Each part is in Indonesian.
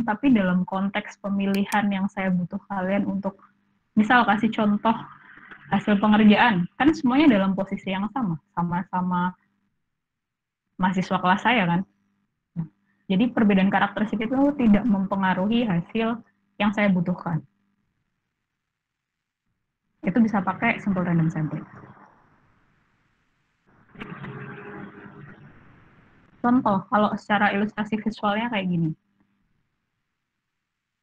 doang, tapi dalam konteks pemilihan yang saya butuh kalian untuk, misal kasih contoh hasil pengerjaan, kan semuanya dalam posisi yang sama, sama-sama mahasiswa kelas saya kan. Nah, jadi perbedaan karakteristik itu tidak mempengaruhi hasil yang saya butuhkan. Itu bisa pakai simple random sampling. Contoh, kalau secara ilustrasi visualnya kayak gini.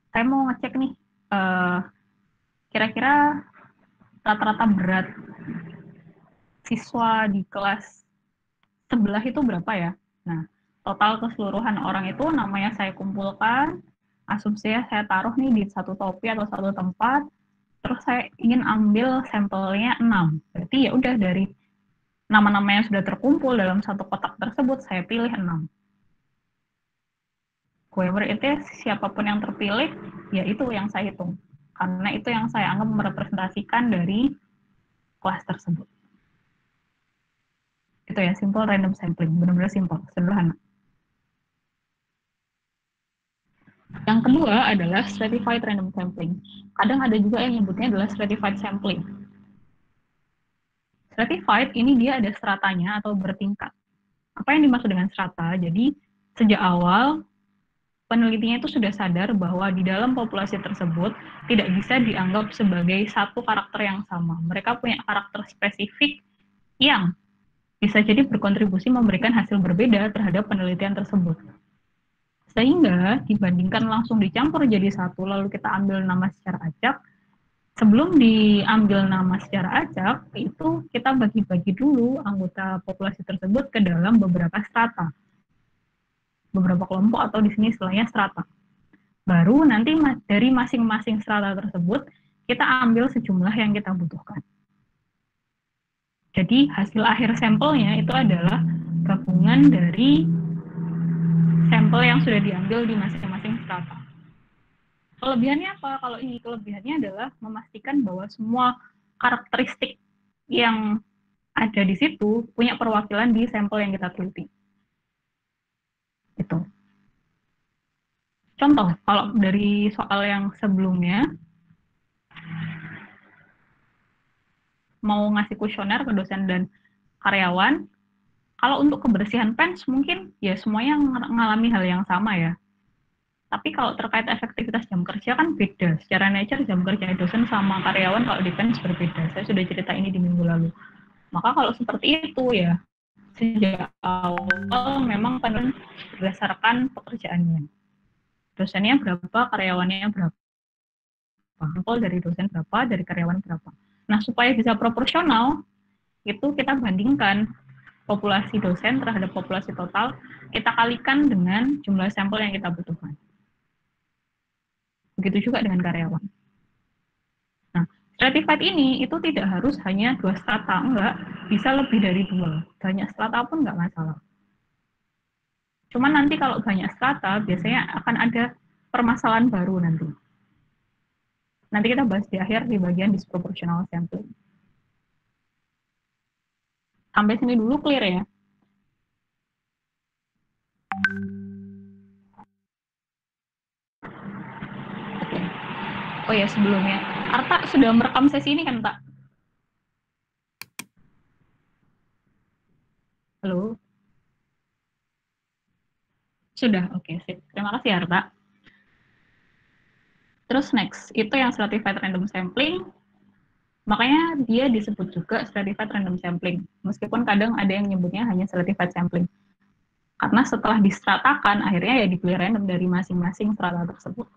Saya mau ngecek nih, kira-kira rata-rata berat siswa di kelas sebelah itu berapa ya? Nah, total keseluruhan orang itu namanya saya kumpulkan, asumsinya saya taruh nih di satu topi atau satu tempat, terus saya ingin ambil sampelnya 6. Berarti ya udah dari nama-nama yang sudah terkumpul dalam satu kotak tersebut, saya pilih 6. Whoever it is, siapapun yang terpilih, ya itu yang saya hitung. Karena itu yang saya anggap merepresentasikan dari kelas tersebut. Itu ya, simple random sampling. Benar-benar simple, sederhana. Yang kedua adalah stratified random sampling. Kadang ada juga yang nyebutnya adalah stratified sampling. Stratified ini dia ada stratanya atau bertingkat. Apa yang dimaksud dengan strata? Jadi sejak awal penelitinya itu sudah sadar bahwa di dalam populasi tersebut tidak bisa dianggap sebagai satu karakter yang sama. Mereka punya karakter spesifik yang bisa jadi berkontribusi memberikan hasil berbeda terhadap penelitian tersebut. Sehingga dibandingkan langsung dicampur jadi satu, lalu kita ambil nama secara acak, sebelum diambil nama secara acak, itu kita bagi-bagi dulu anggota populasi tersebut ke dalam beberapa strata. Beberapa kelompok atau di sini istilahnya strata. Baru nanti dari masing-masing strata tersebut, kita ambil sejumlah yang kita butuhkan. Jadi hasil akhir sampelnya itu adalah gabungan dari sampel yang sudah diambil di masing-masing strata. Kelebihannya apa? Kalau ini kelebihannya adalah memastikan bahwa semua karakteristik yang ada di situ punya perwakilan di sampel yang kita teliti. Itu. Contoh, kalau dari soal yang sebelumnya, mau ngasih kuesioner ke dosen dan karyawan, kalau untuk kebersihan pens mungkin ya semuanya mengalami hal yang sama ya. Tapi kalau terkait efektivitas jam kerja kan beda. Secara nature jam kerja dosen sama karyawan kalau di pens berbeda. Saya sudah cerita ini di minggu lalu. Maka kalau seperti itu ya, sejak awal memang penelitian berdasarkan pekerjaannya. Dosennya berapa, karyawannya berapa. Sampel dari dosen berapa, dari karyawan berapa. Nah, supaya bisa proporsional, itu kita bandingkan populasi dosen terhadap populasi total, kita kalikan dengan jumlah sampel yang kita butuhkan. Begitu juga dengan karyawan. Nah, stratified ini itu tidak harus hanya 2 strata, enggak, bisa lebih dari 2. Banyak strata pun enggak masalah. Cuman nanti kalau banyak strata, biasanya akan ada permasalahan baru nanti. Nanti kita bahas di akhir di bagian disproportional sampling. Sampai sini dulu clear ya? Oke. Oh ya, sebelumnya. Arta sudah merekam sesi ini kan, Pak? Halo? Sudah, oke. Sip. Terima kasih, Arta. Terus next, itu yang stratified random sampling. Makanya dia disebut juga stratified random sampling. Meskipun kadang ada yang nyebutnya hanya stratified sampling. Karena setelah distratakan, akhirnya ya dipilih random dari masing-masing strata tersebut.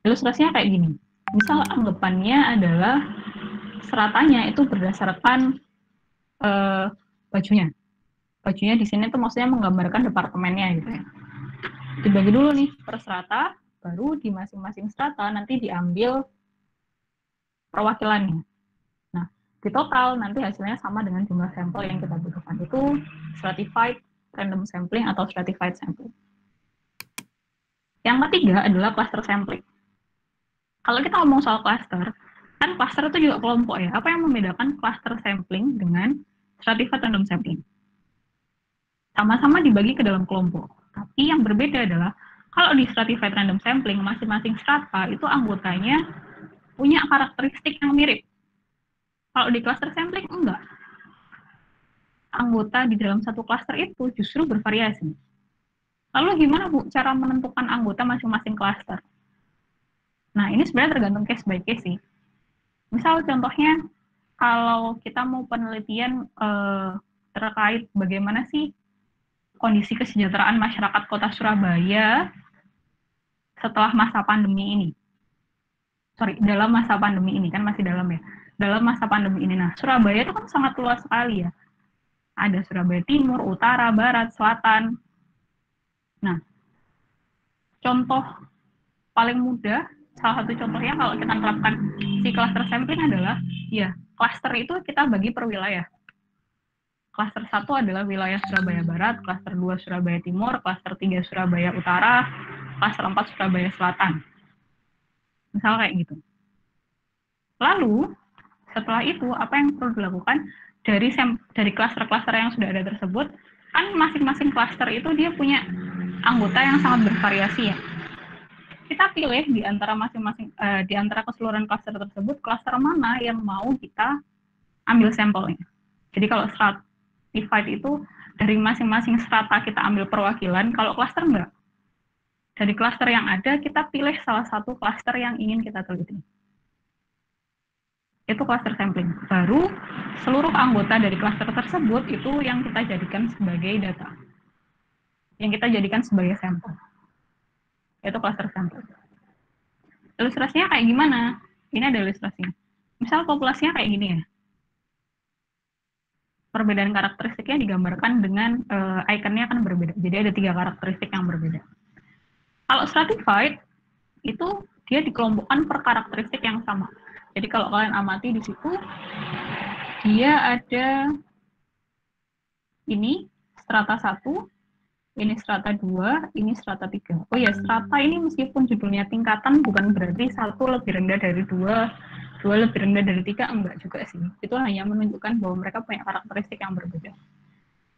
Ilustrasinya kayak gini. Misal anggapannya adalah stratanya itu berdasarkan bajunya. Bajunya di sini tuh maksudnya menggambarkan departemennya gitu ya. Dibagi dulu nih per strata, baru di masing-masing strata nanti diambil perwakilannya. Nah, di total nanti hasilnya sama dengan jumlah sampel yang kita butuhkan. Itu stratified random sampling atau stratified sampling. Yang ketiga adalah cluster sampling. Kalau kita ngomong soal cluster, kan cluster itu juga kelompok ya. Apa yang membedakan cluster sampling dengan stratified random sampling? Sama-sama dibagi ke dalam kelompok. Tapi yang berbeda adalah kalau di stratified random sampling, masing-masing strata itu anggotanya punya karakteristik yang mirip. Kalau di cluster sampling enggak. Anggota di dalam satu cluster itu justru bervariasi. Lalu gimana Bu cara menentukan anggota masing-masing cluster? Nah, ini sebenarnya tergantung case by case sih. Misal contohnya kalau kita mau penelitian terkait bagaimana sih kondisi kesejahteraan masyarakat Kota Surabaya setelah masa pandemi ini. Dalam masa pandemi ini, kan masih dalam ya. Dalam masa pandemi ini. Nah, Surabaya itu kan sangat luas sekali ya. Ada Surabaya Timur, Utara, Barat, Selatan. Nah, contoh paling mudah, salah satu contohnya kalau kita terapkan si cluster sampling adalah, ya, cluster itu kita bagi per wilayah. Cluster 1 adalah wilayah Surabaya Barat, cluster 2 Surabaya Timur, cluster 3 Surabaya Utara, cluster 4 Surabaya Selatan. Misal kayak gitu. Lalu, setelah itu, apa yang perlu dilakukan dari cluster-cluster yang sudah ada tersebut, kan masing-masing cluster itu dia punya anggota yang sangat bervariasi ya. Kita pilih di antara di antara keseluruhan cluster tersebut, cluster mana yang mau kita ambil sampelnya. Jadi kalau stratified itu dari masing-masing strata kita ambil perwakilan, kalau cluster enggak. Dari cluster yang ada, kita pilih salah satu cluster yang ingin kita teliti. Itu cluster sampling. Baru seluruh anggota dari cluster tersebut itu yang kita jadikan sebagai data. Yang kita jadikan sebagai sampel. Itu cluster sampling. Ilustrasinya kayak gimana? Ini ada ilustrasinya. Misal populasinya kayak gini ya. Perbedaan karakteristiknya digambarkan dengan ikonnya akan berbeda. Jadi ada 3 karakteristik yang berbeda. Kalau stratified, itu dia dikelompokkan per karakteristik yang sama. Jadi kalau kalian amati di situ, dia ada ini strata 1, ini strata 2, ini strata 3. Oh ya, strata ini meskipun judulnya tingkatan, bukan berarti 1 lebih rendah dari 2, 2 lebih rendah dari 3, enggak juga sih. Itu hanya menunjukkan bahwa mereka punya karakteristik yang berbeda.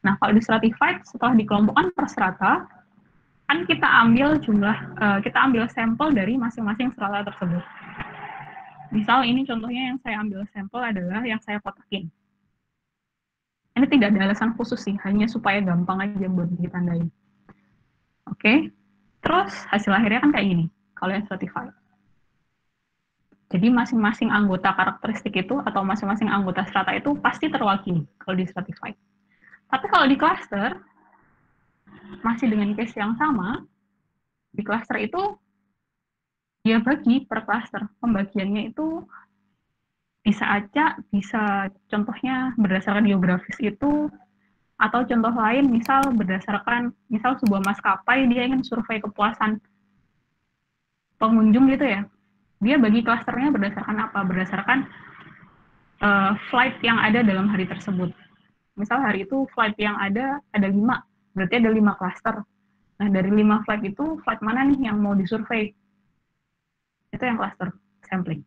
Nah, kalau di stratified, setelah dikelompokkan per strata, kan kita ambil sampel dari masing-masing strata tersebut. Misal ini contohnya yang saya ambil sampel adalah yang saya kotakin. Ini tidak ada alasan khusus sih, hanya supaya gampang aja buat ditandain. Oke, terus hasil akhirnya kan kayak gini, kalau yang stratified. Jadi masing-masing anggota karakteristik itu atau masing-masing anggota strata itu pasti terwakili kalau di stratified. Tapi kalau di cluster, masih dengan case yang sama, di cluster itu dia bagi per cluster. Pembagiannya itu bisa acak, bisa contohnya berdasarkan geografis itu, atau contoh lain misal berdasarkan, misal sebuah maskapai dia ingin survei kepuasan pengunjung gitu ya, dia bagi klasternya berdasarkan apa? Berdasarkan flight yang ada dalam hari tersebut. Misal hari itu flight yang ada 5, berarti ada 5 klaster. Nah, dari 5 flight itu, flight mana nih yang mau disurvei? Itu yang cluster sampling.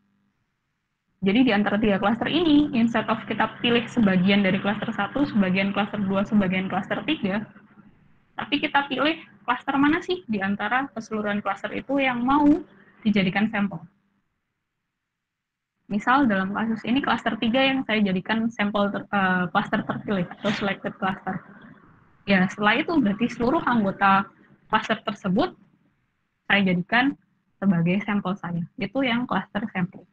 Jadi di antara 3 cluster ini, instead of kita pilih sebagian dari cluster 1, sebagian cluster 2, sebagian cluster 3, tapi kita pilih cluster mana sih di antara keseluruhan cluster itu yang mau dijadikan sampel. Misal dalam kasus ini cluster 3 yang saya jadikan sampel cluster terpilih atau selected cluster. Ya, setelah itu berarti seluruh anggota cluster tersebut saya jadikan sebagai sampel saya. Itu yang cluster sampling.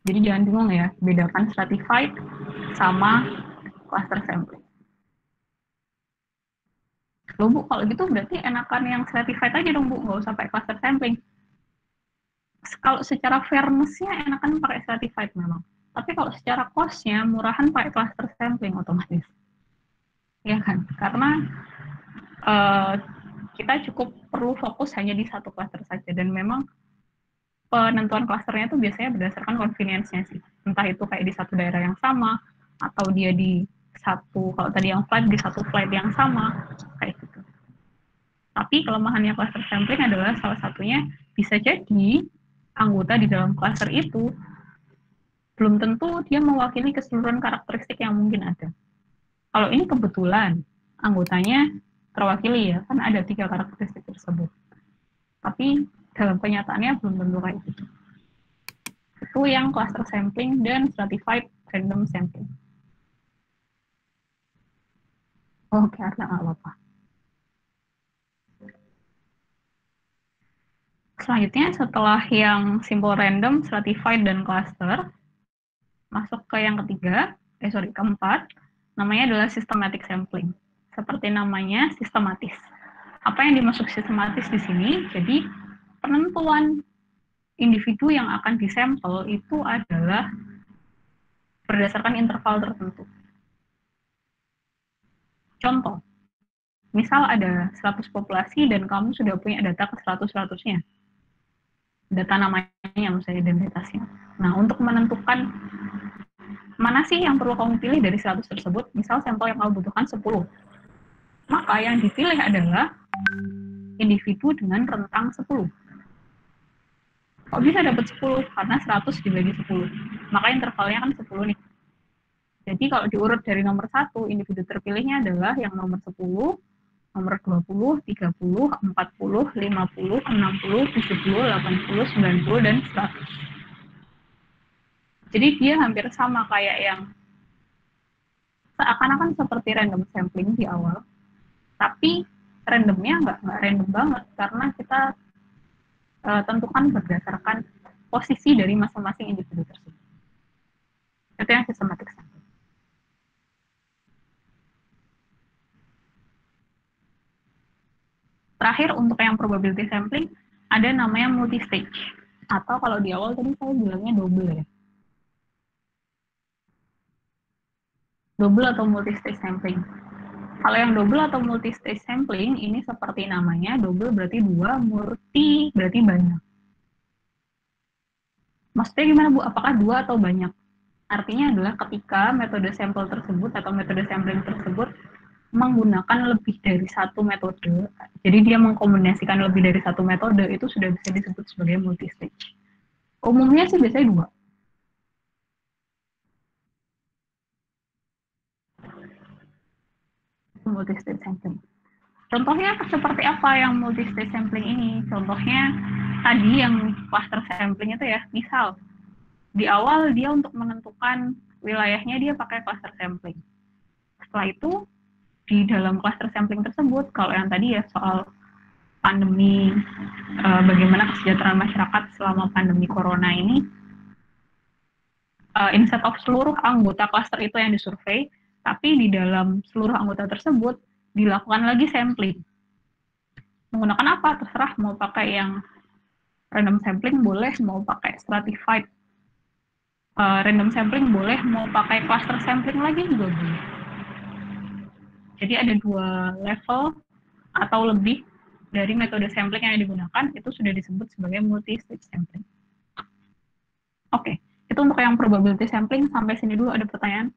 Jadi jangan bingung ya, bedakan stratified sama cluster sampling. Loh Bu, kalau gitu berarti enakan yang stratified aja dong Bu, nggak usah pakai cluster sampling. Kalau secara fairness-nya enakan pakai stratified memang. Tapi kalau secara cost-nya, murahan pakai cluster sampling otomatis. Ya kan? Karena kita cukup perlu fokus hanya di satu cluster saja. Dan memang penentuan klasternya itu biasanya berdasarkan convenience-nya sih. Entah itu kayak di satu daerah yang sama, atau dia di satu, kalau tadi yang flight, di satu flight yang sama, kayak gitu. Tapi kelemahannya cluster sampling adalah salah satunya bisa jadi anggota di dalam cluster itu belum tentu dia mewakili keseluruhan karakteristik yang mungkin ada. Kalau ini kebetulan anggotanya terwakili ya, kan ada 3 karakteristik tersebut. Tapi dalam kenyataannya belum tentu kayak gitu. Itu yang cluster sampling dan stratified random sampling. Oke, nggak apa-apa. Selanjutnya setelah yang simple random, stratified, dan cluster, masuk ke yang keempat, namanya adalah systematic sampling. Seperti namanya, sistematis. Apa yang dimaksud sistematis di sini? Jadi, penentuan individu yang akan disampel itu adalah berdasarkan interval tertentu. Contoh, misal ada 100 populasi dan kamu sudah punya data ke 100-100-nya. Data namanya misalnya dan datasnya. Nah, untuk menentukan mana sih yang perlu kamu pilih dari 100 tersebut, misal sampel yang kamu butuhkan 10. Maka yang dipilih adalah individu dengan rentang 10. Kok bisa dapat 10? Karena 100 dibagi 10. Maka intervalnya kan 10 nih. Jadi kalau diurut dari nomor 1, individu terpilihnya adalah yang nomor 10, nomor 20, 30, 40, 50, 60, 70, 80, 90, dan 100. Jadi dia hampir sama kayak yang seakan-akan seperti random sampling di awal, tapi randomnya nggak random banget karena kita tentukan berdasarkan posisi dari masing-masing individu tersebut. Itu yang systematic sampling. Terakhir untuk yang probability sampling ada namanya multi-stage, atau kalau di awal tadi saya bilangnya double ya. Double atau multi-stage sampling. Kalau yang double atau multi-stage sampling ini seperti namanya, double berarti 2, multi berarti banyak. Maksudnya gimana Bu? Apakah 2 atau banyak? Artinya adalah ketika metode sampel tersebut atau metode sampling tersebut menggunakan lebih dari satu metode, jadi dia mengkombinasikan lebih dari satu metode, itu sudah bisa disebut sebagai multi-stage. Umumnya sih biasanya 2. Multi-stage sampling. Contohnya seperti apa yang multi-stage sampling ini? Contohnya tadi yang cluster sampling itu ya, misal di awal dia untuk menentukan wilayahnya dia pakai cluster sampling. Setelah itu di dalam cluster sampling tersebut, kalau yang tadi ya soal pandemi, bagaimana kesejahteraan masyarakat selama pandemi corona ini, instead of seluruh anggota cluster itu yang disurvei, tapi di dalam seluruh anggota tersebut dilakukan lagi sampling. Menggunakan apa? Terserah, mau pakai yang random sampling boleh, mau pakai stratified random sampling boleh, mau pakai cluster sampling lagi juga boleh. Jadi ada 2 level atau lebih dari metode sampling yang digunakan, itu sudah disebut sebagai multi-stage sampling. Oke, itu untuk yang probability sampling. Sampai sini dulu, ada pertanyaan?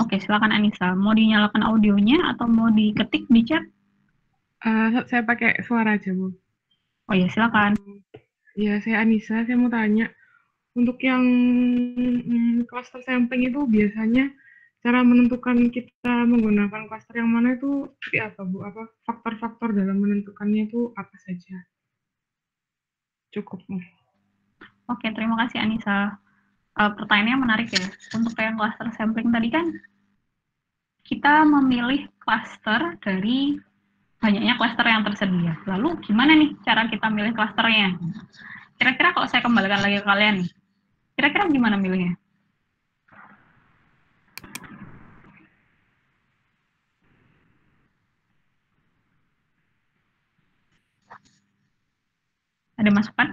Oke, silakan Anissa. Mau dinyalakan audionya atau mau diketik di chat? Saya pakai suara aja, Bu. Oh ya, silakan. Ya, saya Anissa. Saya mau tanya, untuk yang cluster sampling itu biasanya cara menentukan kita menggunakan cluster yang mana itu seperti apa, Bu? Apa faktor-faktor dalam menentukannya itu apa saja? Cukup, Bu. Oke, terima kasih Anissa. Pertanyaannya menarik ya. Untuk yang cluster sampling tadi kan kita memilih cluster dari banyaknya cluster yang tersedia. Lalu gimana nih cara kita milih clusternya? Kira-kira kalau saya kembalikan lagi ke kalian nih, kira-kira gimana milihnya? Ada masukan?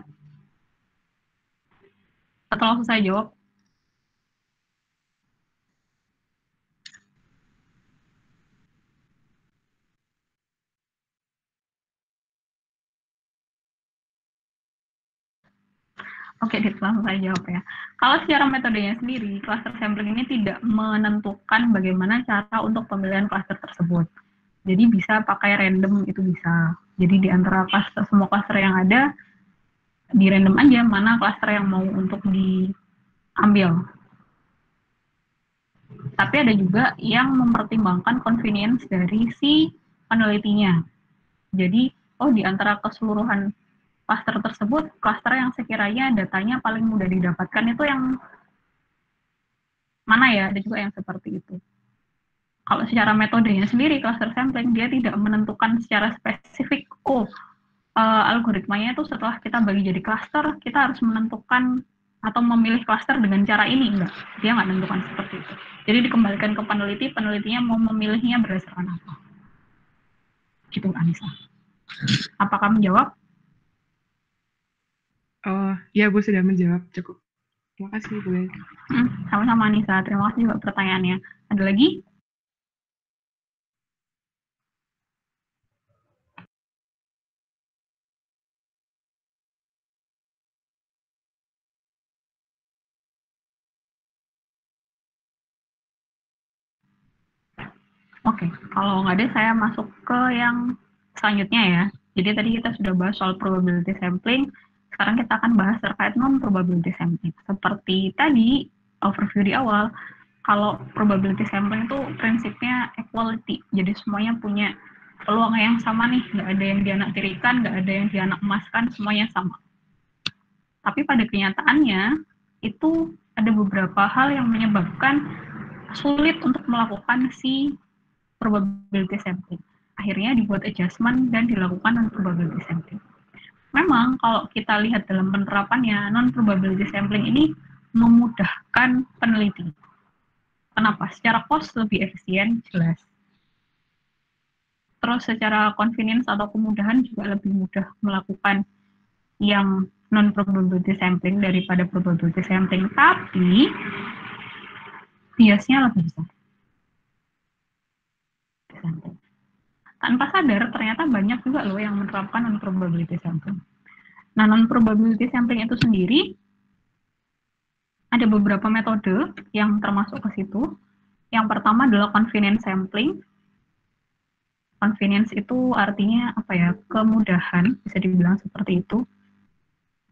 Atau langsung saya jawab? Oke, langsung saya jawab ya. Kalau secara metodenya sendiri, cluster sampling ini tidak menentukan bagaimana cara untuk pemilihan cluster tersebut. Jadi bisa pakai random, itu bisa. Jadi di antara semua cluster yang ada, di random aja mana cluster yang mau untuk diambil. Tapi ada juga yang mempertimbangkan convenience dari si penelitinya. Jadi, di antara keseluruhan cluster tersebut, cluster yang sekiranya datanya paling mudah didapatkan itu yang mana ya? Ada juga yang seperti itu. Kalau secara metodenya sendiri, cluster sampling, dia tidak menentukan secara spesifik, algoritmanya itu setelah kita bagi jadi cluster, kita harus menentukan atau memilih cluster dengan cara ini. Enggak, dia nggak menentukan seperti itu. Jadi dikembalikan ke peneliti, penelitinya mau memilihnya berdasarkan apa. Gitu, Anissa. Apakah menjawab? Oh, ya Bu sudah menjawab, cukup. Terima kasih Bu. Sama-sama Anissa, terima kasih juga pertanyaannya. Ada lagi? Oke, kalau nggak ada saya masuk ke yang selanjutnya ya. Jadi tadi kita sudah bahas soal probability sampling, sekarang kita akan bahas terkait non-probability sampling. Seperti tadi, overview di awal, kalau probability sampling itu prinsipnya equality, jadi semuanya punya peluang yang sama nih, nggak ada yang dianaktirikan, nggak ada yang dianak emaskan, semuanya sama. Tapi pada kenyataannya, itu ada beberapa hal yang menyebabkan sulit untuk melakukan si probability sampling. Akhirnya dibuat adjustment dan dilakukan non-probability sampling. Memang kalau kita lihat dalam penerapannya, non-probability sampling ini memudahkan peneliti. Kenapa? Secara cost lebih efisien, jelas. Terus secara convenience atau kemudahan juga lebih mudah melakukan yang non-probability sampling daripada probability sampling, tapi biasnya lebih besar. Tanpa sadar, ternyata banyak juga loh yang menerapkan non-probability sampling. Nah, non-probability sampling itu sendiri ada beberapa metode yang termasuk ke situ. Yang pertama adalah convenience sampling. Convenience itu artinya apa ya? Kemudahan, bisa dibilang seperti itu.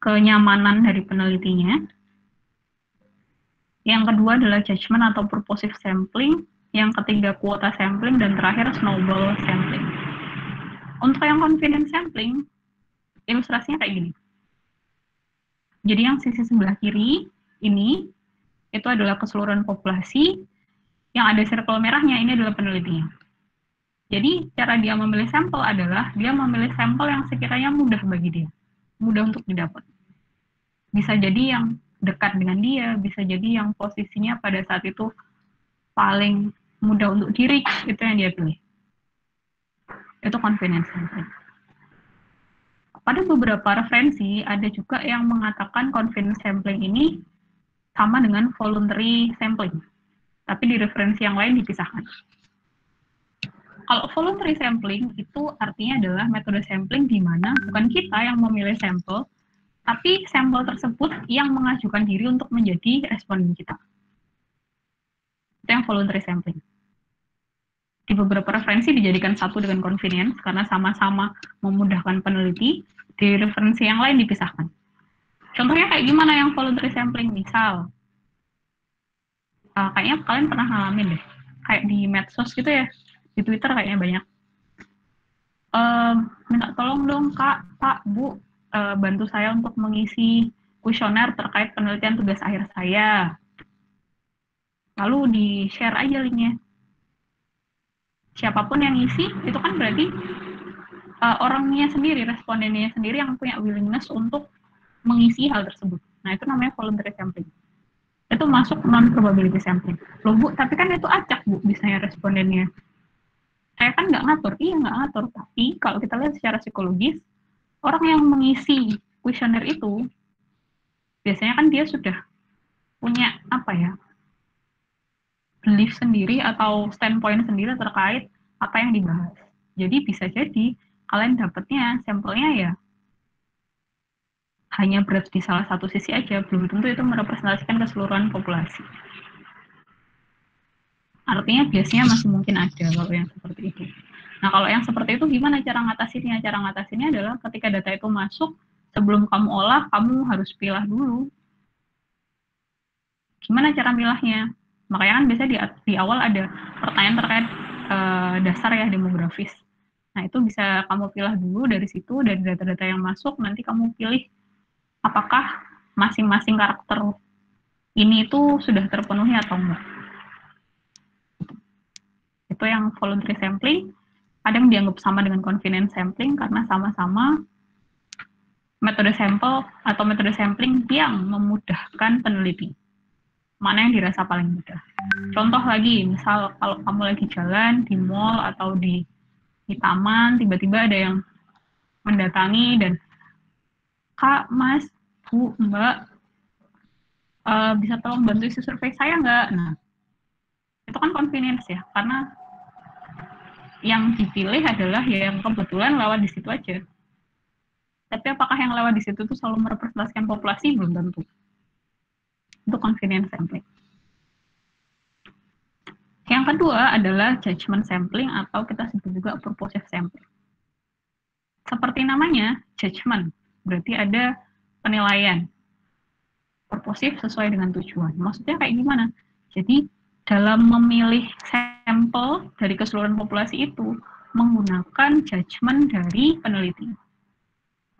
Kenyamanan dari penelitinya. Yang kedua adalah judgment atau purposive sampling. Yang ketiga quota sampling, dan terakhir snowball sampling. Untuk yang convenience sampling, ilustrasinya kayak gini. Jadi yang sisi sebelah kiri ini itu adalah keseluruhan populasi, yang ada circle merahnya ini adalah penelitinya. Jadi cara dia memilih sampel adalah dia memilih sampel yang sekiranya mudah bagi dia, mudah untuk didapat. Bisa jadi yang dekat dengan dia, bisa jadi yang posisinya pada saat itu paling mudah untuk di-reach, itu yang dia pilih. Itu convenience sampling. Pada beberapa referensi, ada juga yang mengatakan convenience sampling ini sama dengan voluntary sampling. Tapi di referensi yang lain dipisahkan. Kalau voluntary sampling itu artinya adalah metode sampling di mana bukan kita yang memilih sampel, tapi sampel tersebut yang mengajukan diri untuk menjadi responden kita. Itu yang voluntary sampling. Di beberapa referensi dijadikan satu dengan convenience karena sama-sama memudahkan peneliti, di referensi yang lain dipisahkan. Contohnya kayak gimana yang voluntary sampling? Misal, kayaknya kalian pernah ngalamin deh, kayak di medsos gitu ya, di Twitter kayaknya banyak. Minta tolong dong Kak, Pak, Bu, bantu saya untuk mengisi kuesioner terkait penelitian tugas akhir saya. Lalu di-share aja linknya. Siapapun yang ngisi, itu kan berarti orangnya sendiri, respondennya sendiri yang punya willingness untuk mengisi hal tersebut. Nah, itu namanya voluntary sampling. Itu masuk non-probability sampling. Loh Bu, tapi kan itu acak Bu, misalnya respondennya. Saya kan nggak ngatur, iya nggak ngatur. Tapi kalau kita lihat secara psikologis, orang yang mengisi kuesioner itu, biasanya kan dia sudah punya apa ya, belief sendiri atau standpoint sendiri terkait apa yang dibahas. Jadi bisa jadi kalian dapatnya sampelnya ya hanya berat di salah satu sisi aja, belum tentu itu merepresentasikan keseluruhan populasi. Artinya biasanya masih mungkin ada kalau yang seperti itu. Nah, kalau yang seperti itu gimana cara ngatasinnya? Cara ngatasinnya adalah ketika data itu masuk, sebelum kamu olah, kamu harus pilah dulu. Gimana cara milahnya? Makanya kan biasanya di awal ada pertanyaan terkait dasar ya demografis. Nah, itu bisa kamu pilah dulu dari situ, dari data-data yang masuk, nanti kamu pilih apakah masing-masing karakter ini itu sudah terpenuhi atau enggak. Itu yang voluntary sampling. Ada yang dianggap sama dengan confidence sampling karena sama-sama metode sampel atau metode sampling yang memudahkan peneliti. Mana yang dirasa paling mudah. Contoh lagi, misal kalau kamu lagi jalan di mall atau di taman, tiba-tiba ada yang mendatangi dan, Kak, Mas, Bu, Mbak, bisa tolong bantu isi survei saya nggak? Nah, itu kan convenience ya, karena yang dipilih adalah yang kebetulan lewat di situ aja. Tapi apakah yang lewat di situ tuh selalu merepresentasikan populasi? Belum tentu. Itu convenience sampling. Yang kedua adalah judgment sampling atau kita sebut juga purposive sampling. Seperti namanya, judgment, berarti ada penilaian. Purposive sesuai dengan tujuan. Maksudnya kayak gimana? Jadi dalam memilih sampel dari keseluruhan populasi itu menggunakan judgment dari peneliti.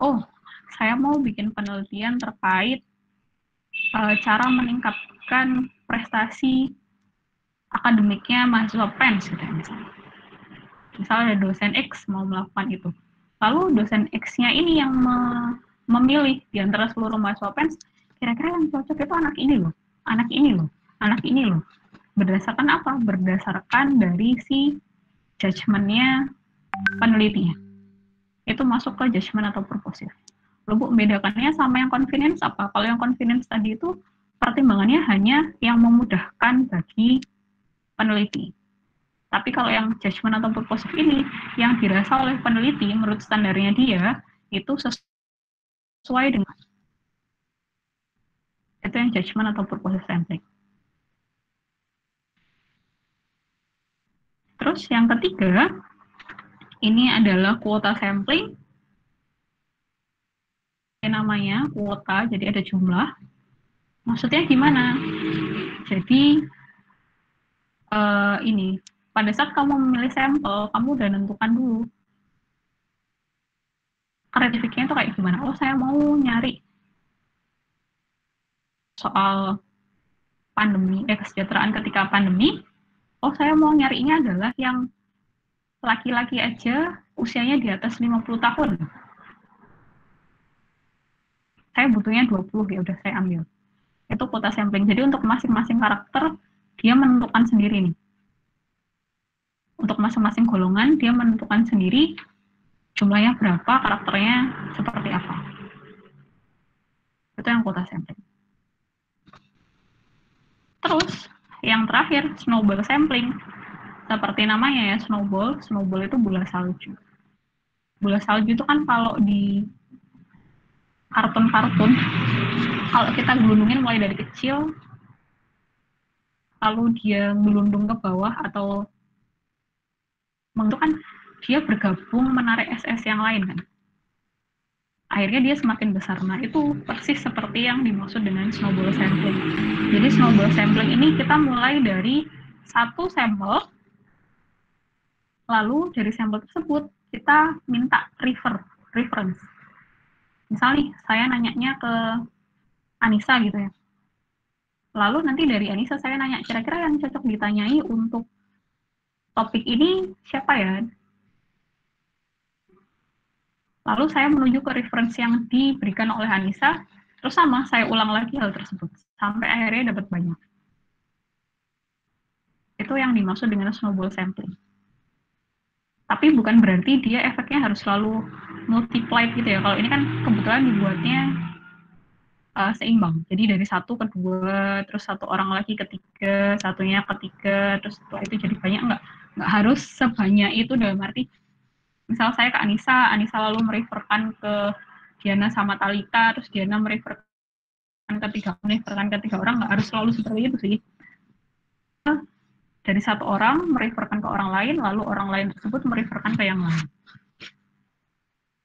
Oh, saya mau bikin penelitian terkait cara meningkatkan prestasi akademiknya mahasiswa PENS gitu ya, misalnya. Misalnya ada dosen X mau melakukan itu. Lalu dosen X-nya ini yang memilih di antara seluruh mahasiswa PENS, kira-kira yang cocok itu anak ini loh, anak ini loh, anak ini loh. Berdasarkan apa? Berdasarkan dari si judgment-nya penelitinya. Itu masuk ke judgment atau purposive. Lalu Bu, membedakannya sama yang confidence apa? Kalau yang confidence tadi itu pertimbangannya hanya yang memudahkan bagi peneliti. Tapi kalau yang judgment atau purposive ini, yang dirasa oleh peneliti menurut standarnya dia, itu sesuai dengan itu yang judgment atau purposive sampling. Terus yang ketiga, ini adalah kuota sampling. Namanya kuota, jadi ada jumlah. Maksudnya gimana? Jadi ini, pada saat kamu memilih sampel, kamu udah nentukan dulu kriteria itu kayak gimana. Oh, saya mau nyari soal pandemi, kesejahteraan ketika pandemi. Oh, saya mau nyarinya adalah yang laki-laki aja usianya di atas 50 tahun. Saya butuhnya 20, ya udah saya ambil. Itu kuota sampling. Jadi untuk masing-masing karakter, dia menentukan sendiri nih. Untuk masing-masing golongan, dia menentukan sendiri jumlahnya berapa, karakternya seperti apa. Itu yang kuota sampling. Terus, yang terakhir, snowball sampling. Seperti namanya ya, snowball. Snowball itu bola salju. Bola salju itu kan kalau di kartun-kartun, kalau kita gelundungin mulai dari kecil, lalu dia gelundung ke bawah atau itu kan dia bergabung menarik SS yang lain kan. Akhirnya dia semakin besar. Nah, itu persis seperti yang dimaksud dengan snowball sampling. Jadi snowball sampling ini kita mulai dari satu sampel, lalu dari sampel tersebut kita minta reference. Misalnya saya nanyanya ke Anissa gitu ya. Lalu nanti dari Anissa saya nanya, kira-kira yang cocok ditanyai untuk topik ini siapa ya? Lalu saya menuju ke referensi yang diberikan oleh Anissa, terus sama, saya ulang lagi hal tersebut, sampai akhirnya dapat banyak. Itu yang dimaksud dengan snowball sampling. Tapi bukan berarti dia efeknya harus selalu multiplied gitu ya. Kalau ini kan kebetulan dibuatnya seimbang. Jadi dari satu ke dua, terus satu orang lagi ketiga, satunya ketiga, terus setelah itu jadi banyak. Nggak harus sebanyak itu dalam arti, misal saya ke Anissa lalu mereferkan ke Diana sama Talita, terus Diana mereferkan ketiga orang, nggak harus selalu seperti itu sih. Dari satu orang mereferkan ke orang lain, lalu orang lain tersebut mereferkan ke yang lain.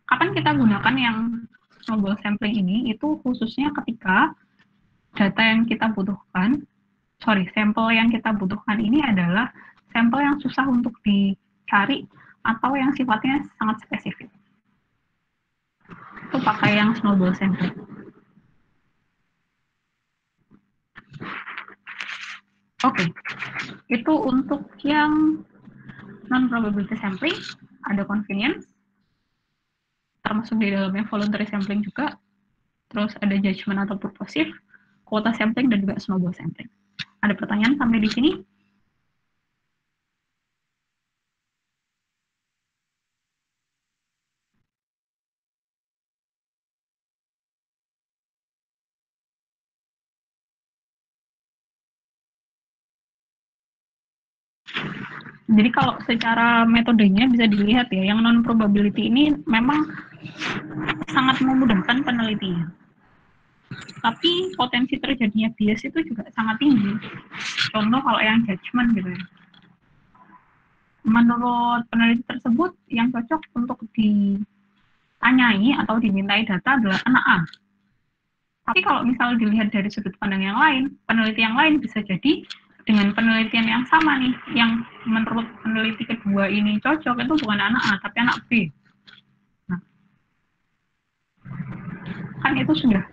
Kapan kita gunakan yang snowball sampling ini? Itu khususnya ketika data yang kita butuhkan, sampel yang kita butuhkan ini adalah sampel yang susah untuk dicari atau yang sifatnya sangat spesifik. Itu pakai yang snowball sampling. Oke, itu untuk yang non-probability sampling, ada convenience, termasuk di dalamnya voluntary sampling juga, terus ada judgment atau purposive, quota sampling, dan juga snowball sampling. Ada pertanyaan sampai di sini? Jadi kalau secara metodenya bisa dilihat ya, yang non-probability ini memang sangat memudahkan penelitian. Tapi potensi terjadinya bias itu juga sangat tinggi. Contoh kalau yang judgment gitu ya. Menurut peneliti tersebut, yang cocok untuk ditanyai atau dimintai data adalah anak A. Tapi kalau misal dilihat dari sudut pandang yang lain, peneliti yang lain bisa jadi dengan penelitian yang sama nih, yang menurut peneliti kedua ini cocok, itu bukan anak A, tapi anak B. Nah, kan itu sudah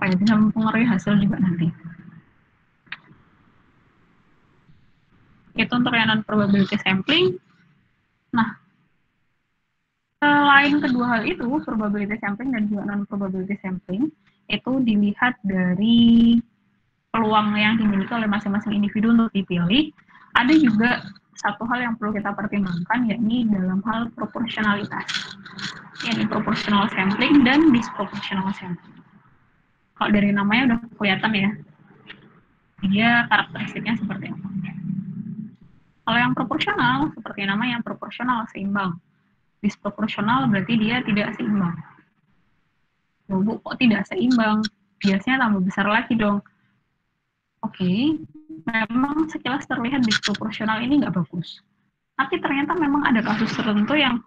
bisa mempengaruhi hasil juga nanti. Itu untuk yang non-probability sampling. Nah, selain kedua hal itu, probability sampling dan juga non-probability sampling, itu dilihat dari peluang yang dimiliki oleh masing-masing individu untuk dipilih. Ada juga satu hal yang perlu kita pertimbangkan, yakni dalam hal proporsionalitas, yakni proportional sampling dan disproportional sampling. Kalau dari namanya udah kelihatan ya, dia karakteristiknya seperti apa. Kalau yang proporsional, seperti namanya proporsional, seimbang. Disproporsional berarti dia tidak seimbang. Bu, kok tidak seimbang? Biasanya tambah besar lagi dong. Oke, memang sekilas terlihat disproporsional ini nggak bagus. Tapi ternyata memang ada kasus tertentu yang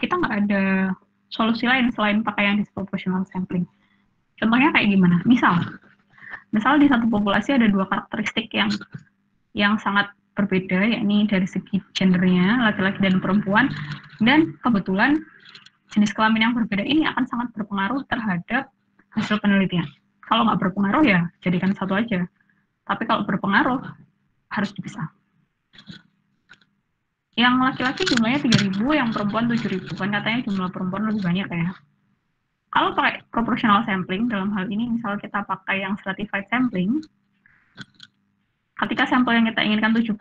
kita nggak ada solusi lain selain pakai yang disproportional sampling. Contohnya kayak gimana? Misal di satu populasi ada dua karakteristik yang sangat berbeda, yakni dari segi gendernya, laki-laki dan perempuan, dan kebetulan jenis kelamin yang berbeda ini akan sangat berpengaruh terhadap hasil penelitian. Kalau nggak berpengaruh ya jadikan satu aja. Tapi kalau berpengaruh harus dipisah. Yang laki-laki jumlahnya 3.000, yang perempuan 7.000. Kan katanya jumlah perempuan lebih banyak ya. Kalau pakai proportional sampling, dalam hal ini misal kita pakai yang stratified sampling, ketika sampel yang kita inginkan 70,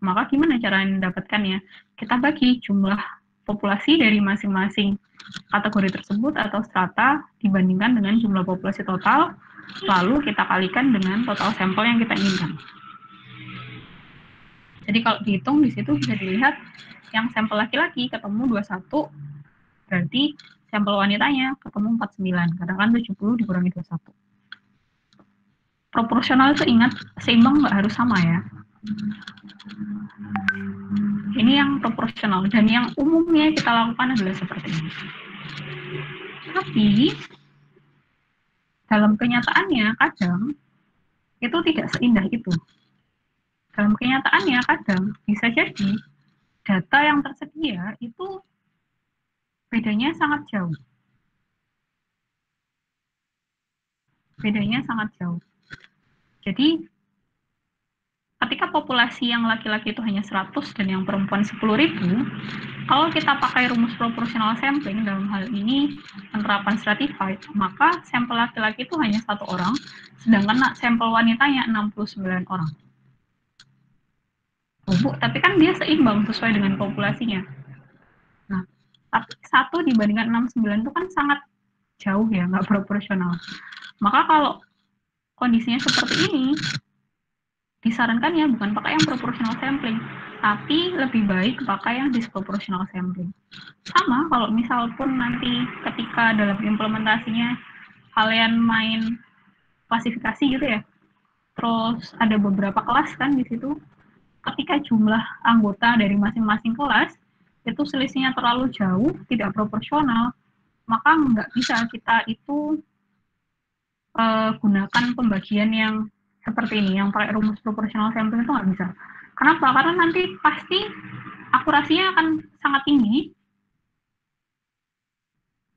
maka gimana cara mendapatkannya? Kita bagi jumlah populasi dari masing-masing kategori tersebut atau strata dibandingkan dengan jumlah populasi total, lalu kita kalikan dengan total sampel yang kita inginkan. Jadi kalau dihitung di situ bisa dilihat yang sampel laki-laki ketemu 21, berarti sampel wanitanya ketemu 49, karena kan 70 dikurangi 21. Proporsional itu ingat, seimbang nggak harus sama ya. Ini yang proporsional, dan yang umumnya kita lakukan adalah seperti ini. Tapi dalam kenyataannya kadang itu tidak seindah itu. Dalam kenyataannya kadang bisa jadi data yang tersedia itu bedanya sangat jauh. Bedanya sangat jauh. Jadi ketika populasi yang laki-laki itu hanya 100 dan yang perempuan 10.000, kalau kita pakai rumus proportional sampling, dalam hal ini penerapan stratified, maka sampel laki-laki itu hanya 1 orang, sedangkan sampel wanitanya 69 orang. Bu, tapi kan dia seimbang sesuai dengan populasinya. Nah, tapi 1 dibandingkan 69 itu kan sangat jauh ya, nggak proporsional. Maka kalau kondisinya seperti ini, disarankan ya bukan pakai yang proportional sampling, Tapi lebih baik pakai yang disproportional sampling. Sama kalau misal pun nanti ketika dalam implementasinya kalian main klasifikasi gitu ya, terus ada beberapa kelas kan di situ, ketika jumlah anggota dari masing-masing kelas itu selisihnya terlalu jauh, tidak proporsional, maka nggak bisa kita itu gunakan pembagian yang seperti ini, yang pakai rumus proportional sampling itu nggak bisa. Kenapa? Karena nanti pasti akurasinya akan sangat tinggi,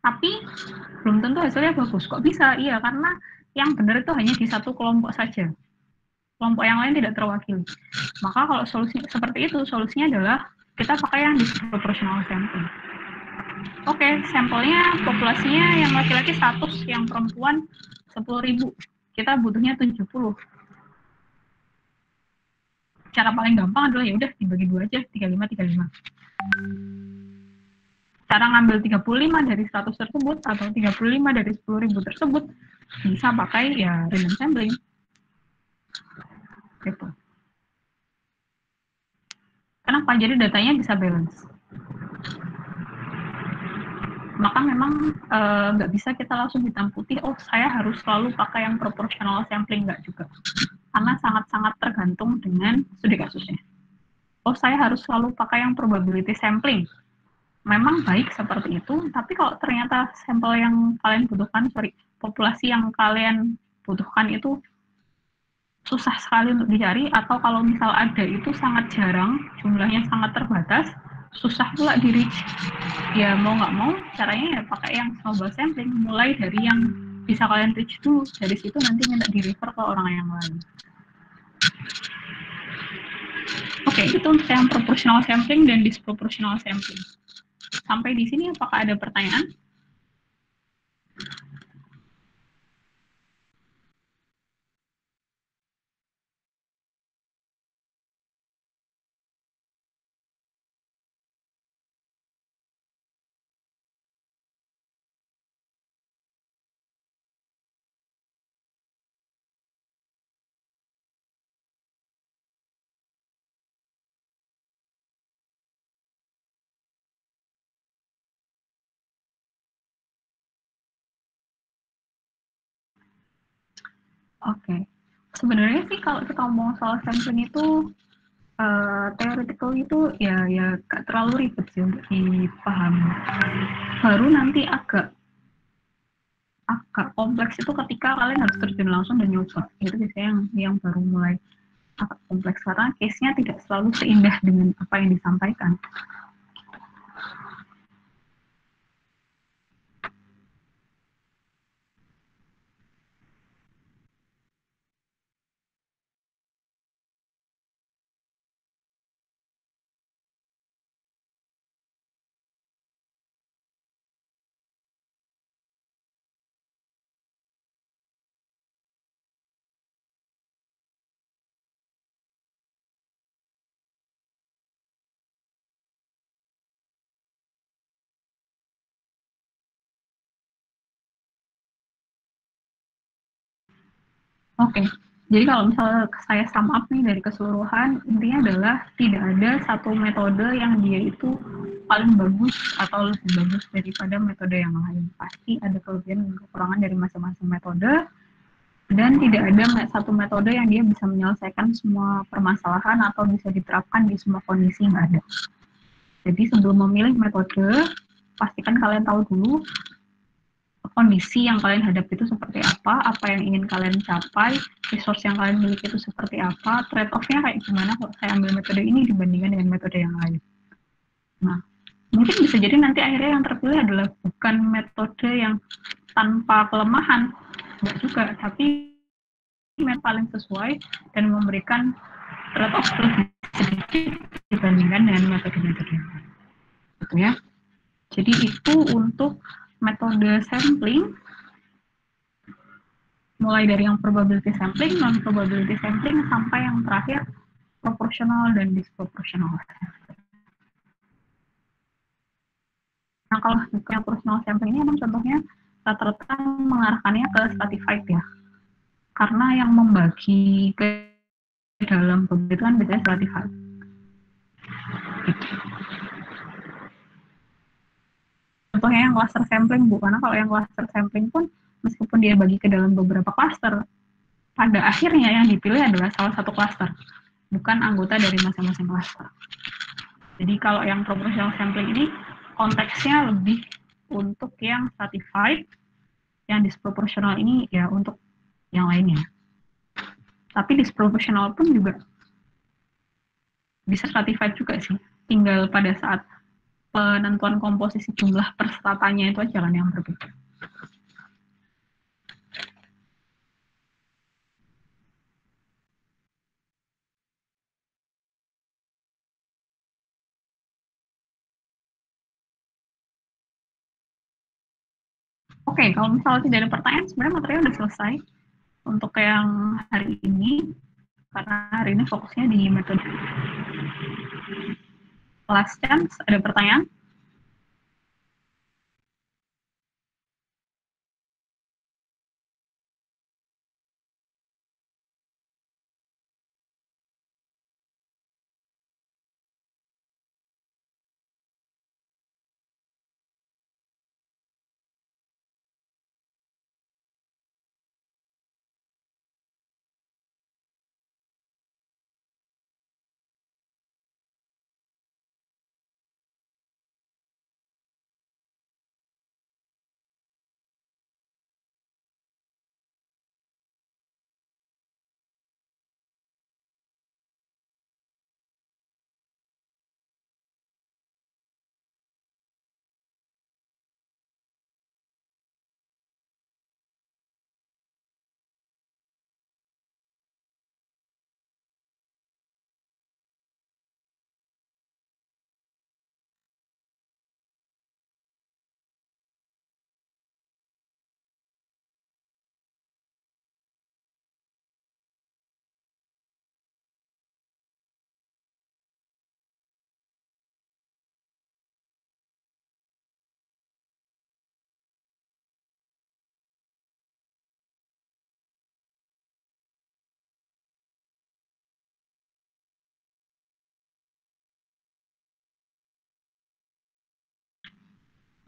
tapi belum tentu hasilnya bagus. Kok bisa? Iya, karena yang benar itu hanya di satu kelompok saja. Kelompok yang lain tidak terwakili. Maka kalau solusi seperti itu, solusinya adalah kita pakai yang disproportional sampling. Oke, sampelnya populasinya yang laki-laki 100, yang perempuan 10.000. Kita butuhnya 70. Cara paling gampang adalah ya udah dibagi 2 aja, 35. Cara ngambil 35 dari 100 tersebut atau 35 dari 10.000 tersebut bisa pakai ya random sampling. Gitu. Kenapa? Jadi datanya bisa balance. Maka memang nggak bisa kita langsung hitam putih, oh saya harus selalu pakai yang proportional sampling, nggak juga. Karena sangat-sangat tergantung dengan studi kasusnya. Oh saya harus selalu pakai yang probability sampling. Memang baik seperti itu, tapi kalau ternyata sampel yang kalian butuhkan, populasi yang kalian butuhkan itu susah sekali untuk dicari, atau kalau misal ada itu sangat jarang, jumlahnya sangat terbatas, susah pula di reach. Ya mau nggak mau, caranya ya pakai yang snowball sampling, mulai dari yang bisa kalian reach dulu, dari situ nanti minta di refer ke orang yang lain. Oke, itu untuk yang proportional sampling dan disproportional sampling. Sampai di sini apakah ada pertanyaan? Oke. Sebenarnya sih kalau kita ngomong soal sampling itu theoretical itu ya gak terlalu ribet sih untuk dipahami. Baru nanti agak kompleks itu ketika kalian harus terjun langsung dan nyoba. Itu biasanya yang baru mulai agak kompleks, karena case-nya tidak selalu seindah dengan apa yang disampaikan. Oke. Jadi kalau misalnya saya sum up nih dari keseluruhan, intinya adalah tidak ada satu metode yang dia itu paling bagus atau lebih bagus daripada metode yang lain. Pasti ada kelebihan dan kekurangan dari masing-masing metode, dan tidak ada satu metode yang dia bisa menyelesaikan semua permasalahan atau bisa diterapkan di semua kondisi, nggak ada. Jadi sebelum memilih metode, pastikan kalian tahu dulu kondisi yang kalian hadapi itu seperti apa yang ingin kalian capai, resource yang kalian miliki itu seperti apa, trade-off-nya kayak gimana kalau saya ambil metode ini dibandingkan dengan metode yang lain. Nah, mungkin bisa jadi nanti akhirnya yang terpilih adalah bukan metode yang tanpa kelemahan, enggak juga, tapi metode paling sesuai dan memberikan trade-off lebih sedikit dibandingkan dengan metode-metode yang lain. Gitu ya. Jadi itu untuk metode sampling, mulai dari yang probability sampling, non-probability sampling, sampai yang terakhir proporsional dan disproportional. Nah, kalau yang proportional sampling ini memang contohnya rata-rata mengarahkannya ke stratified ya. Karena yang membagi ke dalam begitu kan biasanya stratified. Gitu. Contohnya yang cluster sampling, Bu, karena kalau yang cluster sampling pun meskipun dia bagi ke dalam beberapa cluster, pada akhirnya yang dipilih adalah salah satu cluster, bukan anggota dari masing-masing cluster. Jadi kalau yang proportional sampling ini konteksnya lebih untuk yang stratified, yang disproportional ini ya untuk yang lainnya. Tapi disproportional pun juga bisa stratified juga sih. Tinggal pada saat penentuan komposisi jumlah perstratanya itu aja kan yang berbeda. Oke, kalau misalnya tidak ada pertanyaan, sebenarnya materinya udah selesai untuk yang hari ini, karena hari ini fokusnya di metode. Last chance, ada pertanyaan?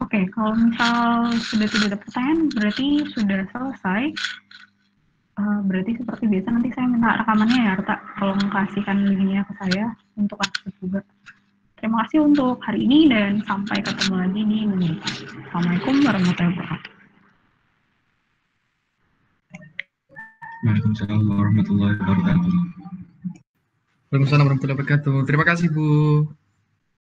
Oke, kalau misal sudah tidak ada pertanyaan, berarti sudah selesai. Berarti seperti biasa nanti saya minta rekamannya ya, Arta, tolong kasihkan linknya ke saya untuk akses juga. Terima kasih untuk hari ini dan sampai ketemu lagi di minggu depan. Assalamualaikum warahmatullahi wabarakatuh. Waalaikumsalam warahmatullahi wabarakatuh. Waalaikumsalam warahmatullahi wabarakatuh. Terima kasih, Bu.